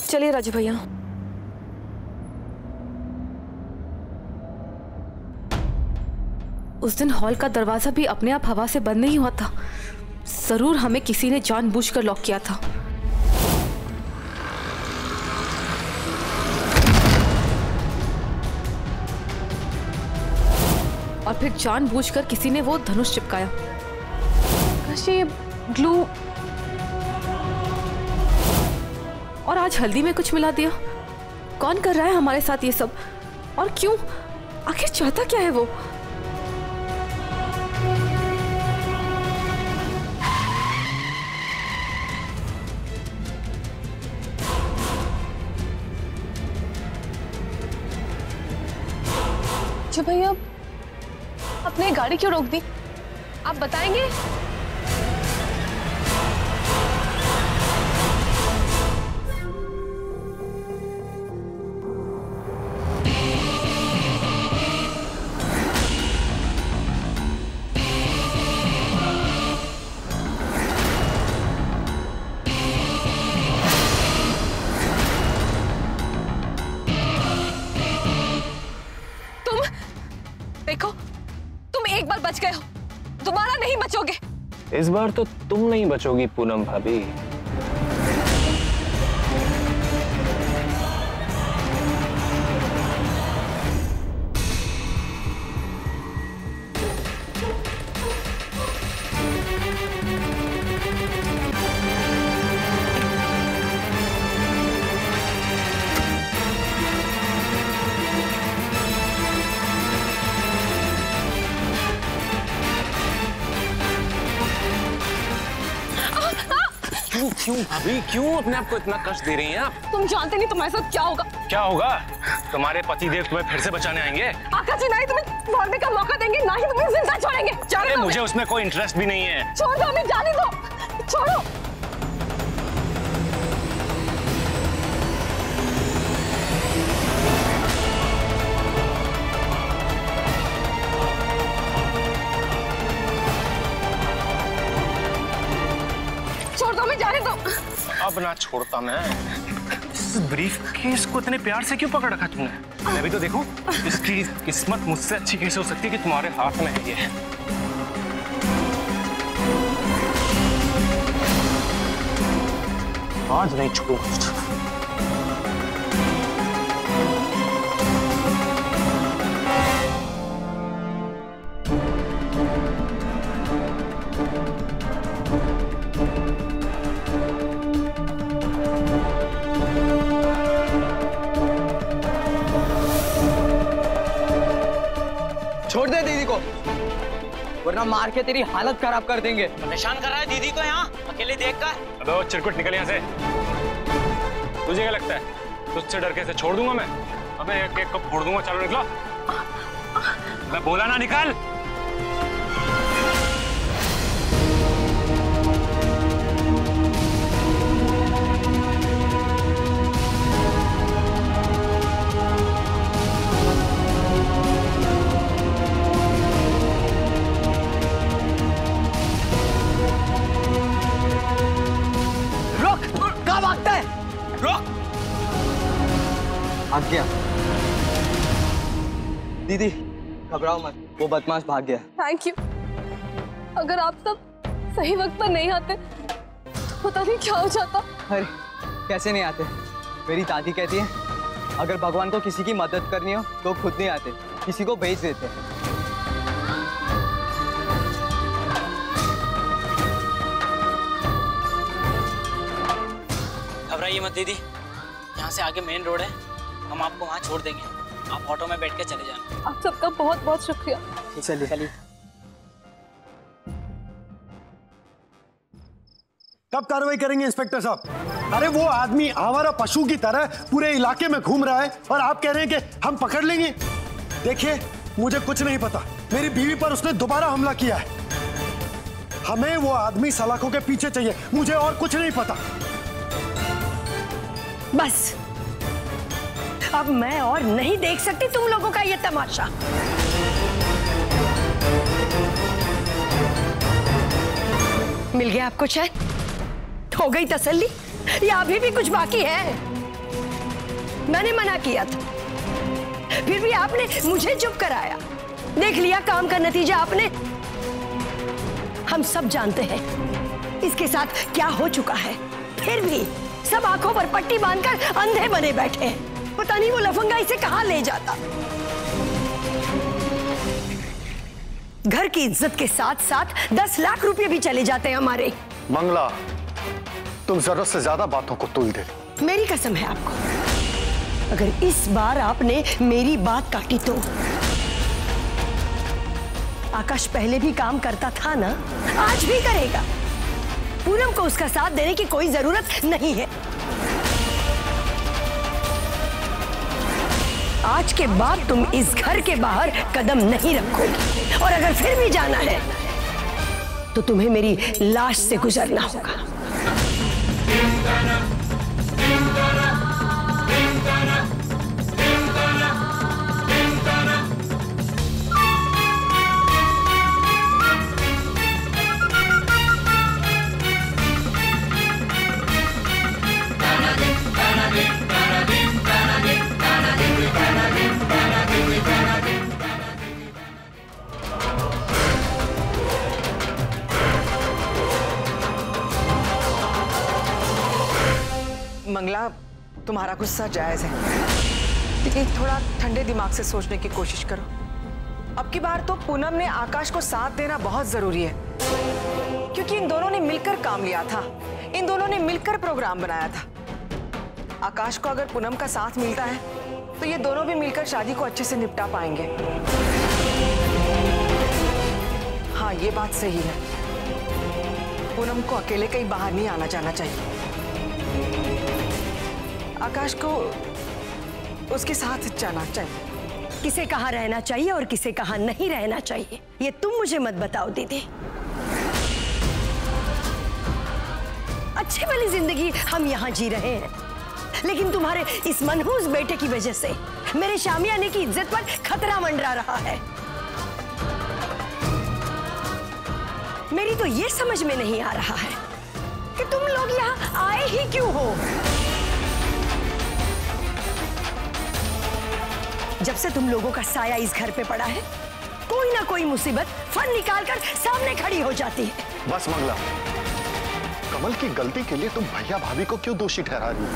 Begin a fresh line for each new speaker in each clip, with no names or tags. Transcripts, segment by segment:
चलिए राजू भैया। उस दिन हॉल का दरवाजा भी अपने आप हवा से बंद नहीं हुआ था। जरूर हमें किसी ने जानबूझकर लॉक किया था। और फिर जानबूझकर किसी ने वो धनुष चिपकाया। ये ग्लू और आज हल्दी में कुछ मिला दिया। कौन कर रहा है हमारे साथ ये सब और क्यों? आखिर चाहता क्या है वो? जी भैया, आपने गाड़ी क्यों रोक दी? आप बताएंगे? देखो, तुम एक बार बच गए हो, दोबारा नहीं बचोगे।
इस बार तो तुम नहीं बचोगी पूनम भाभी। क्यों भाभी, क्यों अपने आप को इतना कष्ट दे रही हैं आप?
तुम जानते नहीं तुम्हारे साथ क्या होगा।
क्या होगा? तुम्हारे पतिदेव तुम्हें फिर से बचाने आएंगे?
आका जी, नहीं तुम्हें मरने का मौका देंगे, ना ही तुम्हें जिंदा छोड़ेंगे।
अरे मुझे उसमें कोई इंटरेस्ट भी नहीं है।
छोड़ दो हमें, जाने दो, छोड़ो। जाने दो।
अब ना छोड़ता मैं। इस ब्रीफ केस को इतने प्यार से क्यों पकड़ रखा तुमने? मैं भी तो देखूं, इसकी किस्मत मुझसे अच्छी कैसे हो सकती है कि तुम्हारे हाथ में है ये। आज नहीं छोड़ूंगा।
छोड़ दे दीदी को, वरना मार के तेरी हालत खराब कर देंगे।
परेशान कर रहा है दीदी को यहाँ अकेले देख कर।
अबे वो चिरकुट, निकल यहाँ से। तुझे क्या लगता है तुझसे डर कैसे छोड़ दूंगा मैं? अबे एक एक को फोड़ दूंगा। चलो निकलो। मैं बोला ना, निकल।
भाग गया। दीदी घबराओ मत, वो बदमाश भाग गया।
Thank you. अगर आप सब सही वक्त पर नहीं आते तो पता नहीं क्या हो जाता।
अरे कैसे नहीं आते? मेरी दादी कहती है अगर भगवान को किसी की मदद करनी हो तो खुद नहीं आते, किसी को भेज देते।
घबराइए मत दीदी, यहाँ से आगे मेन रोड है, हम आपको वहाँ छोड़ देंगे। आप ऑटो में बैठ के चले जाना।
आप सबका बहुत बहुत शुक्रिया।
चलिए चलिए।
कब कार्रवाई करेंगे इंस्पेक्टर साहब? अरे वो आदमी आवारा पशु की तरह पूरे इलाके में घूम रहा है और आप कह रहे हैं कि हम पकड़ लेंगे। देखिए मुझे कुछ नहीं पता, मेरी बीवी पर उसने दोबारा हमला किया है। हमें वो आदमी सलाखों के पीछे चाहिए, मुझे और कुछ नहीं पता।
बस अब मैं और नहीं देख सकती तुम लोगों का ये तमाशा। मिल गया आपको चैन? हो गई तसल्ली या अभी भी कुछ बाकी है? मैंने मना किया था, फिर भी आपने मुझे चुप कराया। देख लिया काम का नतीजा आपने। हम सब जानते हैं इसके साथ क्या हो चुका है, फिर भी सब आंखों पर पट्टी बांधकर अंधे बने बैठे हैं। पता नहीं वो लफंगा इसे कहां ले जाता। घर की इज्जत के साथ साथ 10 लाख रुपए भी चले जाते हैं हमारे।
मंगला, तुम जरूरत से ज्यादा बातों को तुल दे।
मेरी कसम है आपको, अगर इस बार आपने मेरी बात काटी तो आकाश पहले भी काम करता था ना, आज भी करेगा। पूनम को उसका साथ देने की कोई जरूरत नहीं है। आज के बाद तुम इस घर के बाहर कदम नहीं रखोगी, और अगर फिर भी जाना है तो तुम्हें मेरी लाश से गुजरना होगा।
मंगला, तुम्हारा गुस्सा जायज है, लेकिन थोड़ा ठंडे दिमाग से सोचने की कोशिश करो। अब की बार तो पूनम ने आकाश को साथ देना बहुत जरूरी है, क्योंकि इन दोनों ने मिलकर काम लिया था, इन दोनों ने मिलकर प्रोग्राम बनाया था। आकाश को अगर पूनम का साथ मिलता है तो ये दोनों भी मिलकर शादी को अच्छे से निपटा पाएंगे। हाँ, ये बात सही है, पूनम को अकेले कहीं बाहर नहीं आना जाना चाहिए। आकाश को उसके साथ जाना चाहिए।
किसे कहाँ रहना चाहिए और किसे कहाँ नहीं रहना चाहिए, ये तुम मुझे मत बताओ दीदी। अच्छी वाली जिंदगी हम यहाँ जी रहे हैं, लेकिन तुम्हारे इस मनहूस बेटे की वजह से मेरे शामियाने की इज्जत पर खतरा मंडरा रहा है। मेरी तो ये समझ में नहीं आ रहा है कि तुम लोग यहाँ आए ही क्यों हो। जब से तुम लोगों का साया इस घर पे पड़ा है, कोई ना कोई मुसीबत फन निकालकर सामने खड़ी हो जाती है।
बस मंगला, कमल की गलती के लिए तुम भैया भाभी को क्यों दोषी ठहरा रही हो?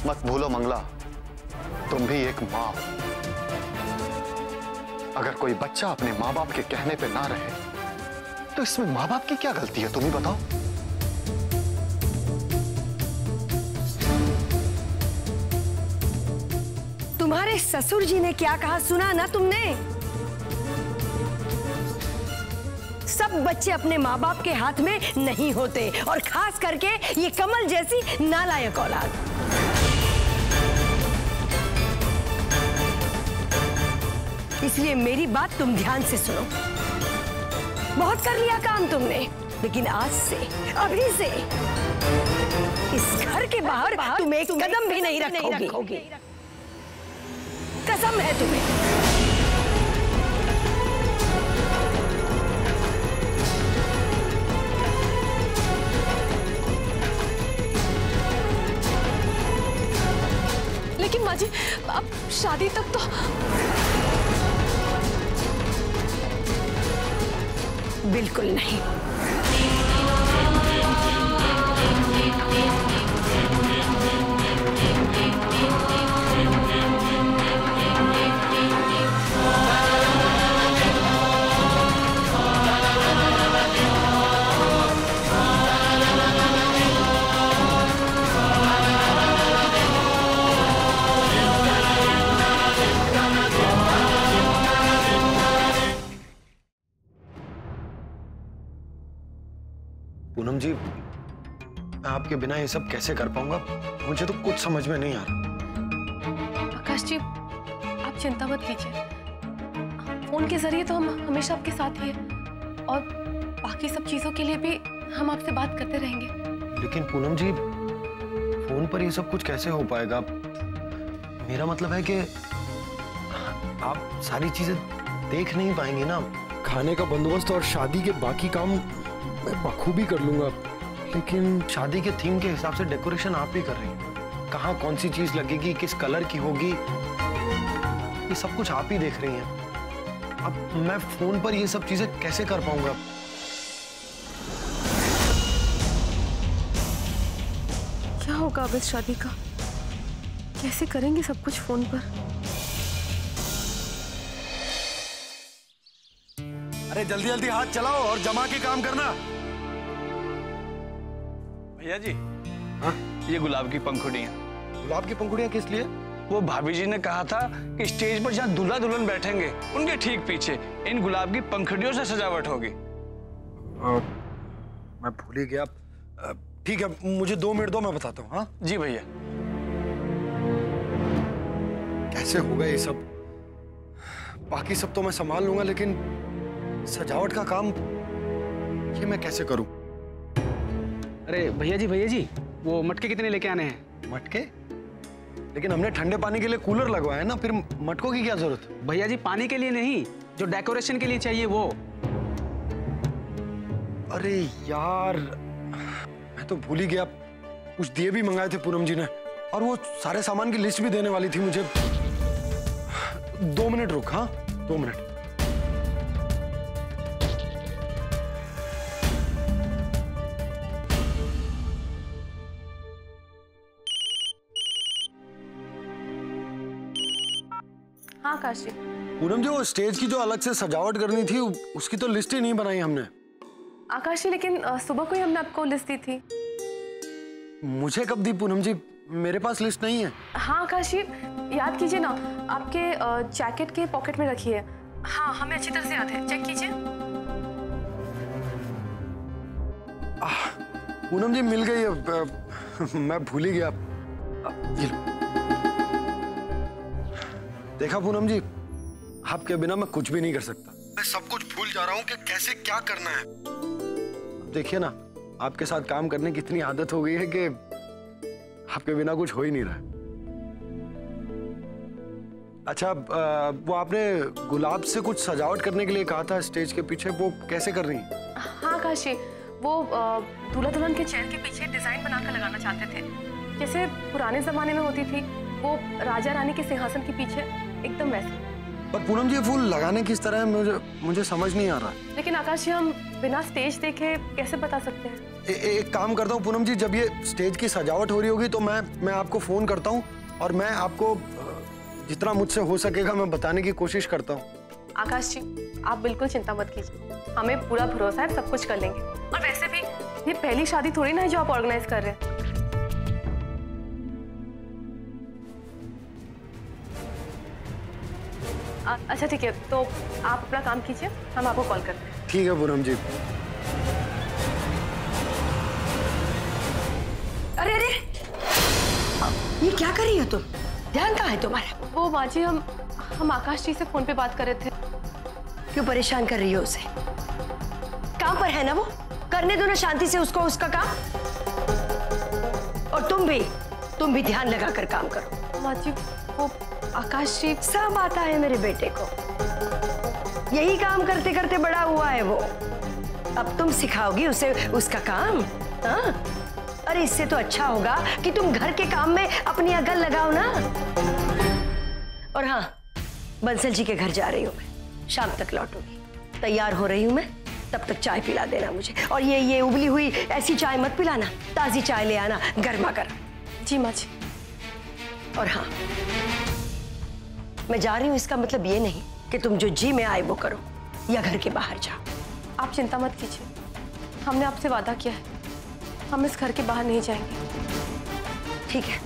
मत भूलो मंगला, तुम भी एक माँ हो। अगर कोई बच्चा अपने माँ बाप के कहने पे ना रहे तो इसमें माँ बाप की क्या गलती है, तुम ही बताओ।
तुम्हारे ससुर जी ने क्या कहा सुना ना तुमने? सब बच्चे अपने माँ बाप के हाथ में नहीं होते, और खास करके ये कमल जैसी नालायक औलाद। इसलिए मेरी बात तुम ध्यान से सुनो। बहुत कर लिया काम तुमने, लेकिन आज से, अभी से इस घर के बाहर तुम एक कदम भी नहीं रखोगी। कसम है तुम्हें।
लेकिन माँ जी, अब शादी तक तो।
बिल्कुल नहीं।
पूनम जी, मैं आपके बिना ये सब कैसे कर पाऊंगा? मुझे तो कुछ समझ में नहीं आ रहा।
आकाश जी, आप चिंता मत कीजिए। फोन के जरिए तो हम हमेशा आपके साथ ही हैं, और बाकी सब चीजों के लिए भी हम आपसे बात करते रहेंगे।
लेकिन पूनम जी, फोन पर ये सब कुछ कैसे हो पाएगा? मेरा मतलब है कि आप सारी चीजें देख नहीं पाएंगे ना।
खाने का बंदोबस्त और शादी के बाकी काम मैं बखूबी कर लूंगा,
लेकिन शादी के थीम के हिसाब से डेकोरेशन आप ही कर रही हैं। कहाँ कौन सी चीज लगेगी, किस कलर की होगी, ये सब कुछ आप ही देख रही हैं। अब मैं फोन पर ये सब चीजें कैसे कर पाऊंगा?
क्या होगा अब इस शादी का? कैसे करेंगे सब कुछ फोन पर?
अरे जल्दी जल्दी हाथ चलाओ और जमा के काम करना।
भैया जी,
हाँ?
ये गुलाब की पंखुड़ियाँ।
गुलाब की पंखुड़ियाँ किस लिए?
वो भाभी जी ने कहा था कि स्टेज पर जहाँ दूल्हा दुल्हन बैठेंगे उनके ठीक पीछे इन गुलाब की पंखुड़ियों से सजावट होगी।
मैं भूल ही गया। ठीक है, मुझे 2 मिनट दो, मैं बताता हूँ। हाँ
जी भैया।
कैसे होगा ये सब? बाकी सब तो मैं संभाल लूंगा, लेकिन सजावट का काम ये मैं कैसे करूं?
अरे भैया जी, वो मटके कितने लेके आने हैं?
मटके? लेकिन हमने ठंडे पानी के लिए कूलर लगवाया है ना, फिर मटकों की क्या जरूरत?
भैया जी, पानी के लिए नहीं, जो डेकोरेशन के लिए चाहिए वो।
अरे यार, मैं तो भूल ही गया। कुछ दिए भी मंगाए थे पूनम जी ने, और वो सारे सामान की लिस्ट भी देने वाली थी मुझे। 2 मिनट रुक। हाँ 2 मिनट।
हाँ काशी।
पूनम जी, वो स्टेज की जो अलग से सजावट करनी थी उसकी तो लिस्ट ही नहीं बनाई हमने।
आकाशी, लेकिन सुबह को ही हमने आपको लिस्ट दी थी।
मुझे कब दी पूनम जी? मेरे पास लिस्ट नहीं है।
हाँ आकाशी, याद कीजिए ना, आपके जैकेट के पॉकेट में रखी है। हाँ, हमें अच्छी तरह से याद है, चेक कीजिए।
पूनम जी मिल गई। मैं भूल ही गया। ये लो। देखा पूनम जी, आपके बिना मैं कुछ भी नहीं कर सकता। मैं सब कुछ भूल जा रहा हूँ कि कैसे क्या करना है। देखिए ना, आपके साथ काम करने की इतनी आदत हो गई है कि आपके बिना कुछ हो ही नहीं रहा। अच्छा, वो आपने गुलाब से कुछ सजावट करने के लिए कहा था स्टेज के पीछे, वो कैसे कर रही हैं?
हाँ काशी, वो दूल्हा दुल्हन के चेहरे के पीछे डिजाइन बनाकर लगाना चाहते थे, जैसे पुराने जमाने में होती थी वो राजा रानी के सिंहासन के पीछे, एकदम वैसे।
पर पूनम जी, फूल लगाने किस तरह है मुझे समझ नहीं आ रहा।
लेकिन आकाश, हम बिना स्टेज देखे कैसे बता सकते हैं?
एक काम करता हूँ पूनम जी, जब ये स्टेज की सजावट हो रही होगी तो मैं आपको फोन करता हूँ और मैं आपको जितना मुझसे हो सकेगा मैं बताने की कोशिश करता हूँ।
आकाश जी, आप बिल्कुल चिंता मत कीजिए, हमें पूरा भरोसा है, सब कुछ कर लेंगे। और वैसे भी ये पहली शादी थोड़ी ना है जो आप ऑर्गेनाइज कर रहे हैं। अच्छा ठीक है, तो आप अपना काम कीजिए, हम आपको कॉल करते हैं।
ठीक है पूनम जी।
अरे अरे, ये क्या कर रही हो तुम? ध्यान कहाँ है तुम्हारा?
वो माँ जी, हम आकाश जी से फोन पे बात कर रहे थे।
क्यों परेशान कर रही हो उसे? काम पर है ना वो, करने दो ना शांति से उसको उसका काम। और तुम भी ध्यान लगाकर काम करो।
माँ जी, वो आकाश जी,
सब आता है मेरे बेटे को, यही काम करते करते बड़ा हुआ है वो। अब तुम सिखाओगी उसे उसका काम? हाँ, अरे इससे तो अच्छा होगा कि तुम घर के काम में अपनी अकल लगाओ ना। और हाँ, बंसल जी के घर जा रही हूँ मैं, शाम तक लौटूंगी। तैयार हो रही हूँ मैं, तब तक चाय पिला देना मुझे। और ये उबली हुई ऐसी चाय मत पिलाना, ताजी चाय ले आना, गर्मा गर्म।
जी माँ जी।
और हाँ, मैं जा रही हूँ इसका मतलब ये नहीं कि तुम जो जी में आए वो करो या घर के बाहर जाओ।
आप चिंता मत कीजिए, हमने आपसे वादा किया है, हम इस घर के बाहर नहीं जाएंगे।
ठीक है,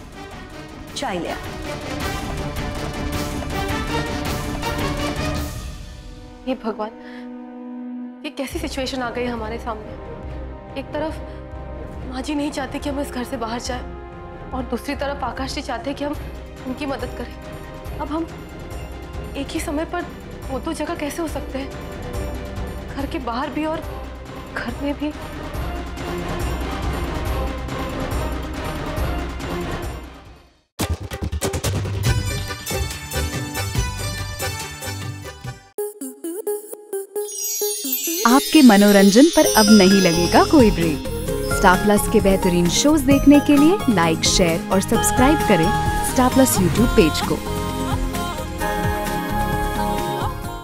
चाय ले आ।
ये भगवान, ये कैसी सिचुएशन आ गई हमारे सामने। एक तरफ माँ जी नहीं चाहते कि हम इस घर से बाहर जाएं, और दूसरी तरफ आकाश जी चाहते हैं कि हम उनकी मदद करें। अब हम एक ही समय पर दो जगह कैसे हो सकते हैं? घर के बाहर भी और घर में भी।
आपके मनोरंजन पर अब नहीं लगेगा कोई ब्रेक। स्टार प्लस के बेहतरीन शोज देखने के लिए लाइक, शेयर और सब्सक्राइब करें स्टार प्लस यूट्यूब पेज को।